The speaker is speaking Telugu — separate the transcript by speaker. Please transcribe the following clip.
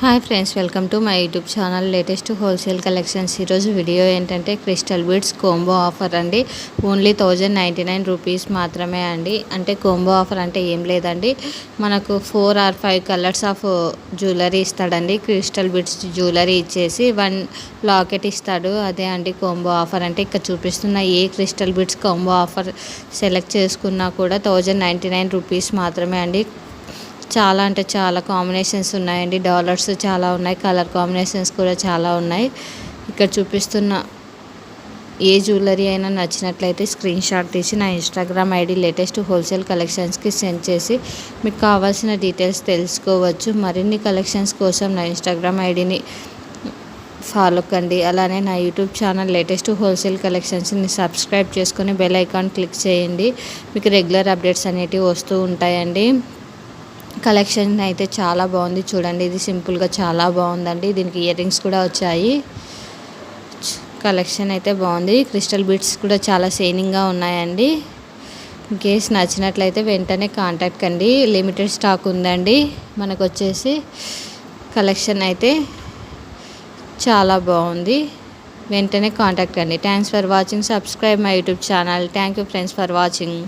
Speaker 1: Hi friends, welcome to my YouTube channel latest wholesale collections. ఈరోజు వీడియో ఏంటంటే క్రిస్టల్ బీడ్స్ కోంబో ఆఫర్ అండి. ఓన్లీ 1099 రూపీస్ మాత్రమే అండి. అంటే కోంబో ఆఫర్ అంటే ఏం లేదండి, మనకు 4 or 5 కలర్స్ ఆఫ్ జ్యువెలరీ ఇస్తాడండి. క్రిస్టల్ బీడ్స్ జ్యువెలరీ ఇచ్చేసి 1 లాకెట్ ఇస్తాడు. అదే అండి కోంబో ఆఫర్ అంటే. ఇక్కడ చూపిస్తున్న ఏ crystal beads combo offer select చేసుకున్నా కూడా 1099 రూపీస్ మాత్రమే అండి. చాలా అంటే చాలా కాంబినేషన్స్ ఉన్నాయండి. డాలర్స్ చాలా ఉన్నాయి, కలర్ కాంబినేషన్స్ కూడా చాలా ఉన్నాయి. ఇక్కడ చూపిస్తున్న ఏ జ్యువెలరీ అయినా నచ్చినట్లయితే స్క్రీన్ షాట్ తీసి నా ఇన్స్టాగ్రామ్ ఐడి లేటెస్ట్ హోల్సేల్ కలెక్షన్స్కి సెండ్ చేసి మీకు కావాల్సిన డీటెయిల్స్ తెలుసుకోవచ్చు. మరిన్ని కలెక్షన్స్ కోసం నా ఇన్స్టాగ్రామ్ ఐడిని ఫాలో కండి. అలానే నా యూట్యూబ్ ఛానల్ లేటెస్ట్ హోల్సేల్ కలెక్షన్స్ని సబ్స్క్రైబ్ చేసుకొని బెల్ ఐకాన్ క్లిక్ చేయండి. మీకు రెగ్యులర్ అప్డేట్స్ అనేటివి వస్తూ ఉంటాయండి. కలెక్షన్ అయితే చాలా బాగుంది చూడండి. ఇది సింపుల్గా చాలా బాగుందండి. దీనికి ఇయర్ రింగ్స్ కూడా వచ్చాయి. కలెక్షన్ అయితే బాగుంది. క్రిస్టల్ బీడ్స్ కూడా చాలా షైనింగ్గా ఉన్నాయండి. ఇన్ కేస్ నచ్చినట్లయితే వెంటనే కాంటాక్ట్ కండి. లిమిటెడ్ స్టాక్ ఉందండి. మనకు వచ్చేసి కలెక్షన్ అయితే చాలా బాగుంది. వెంటనే కాంటాక్ట్ కండి. Thanks for watching. Subscribe my YouTube channel. Thank you friends for watching.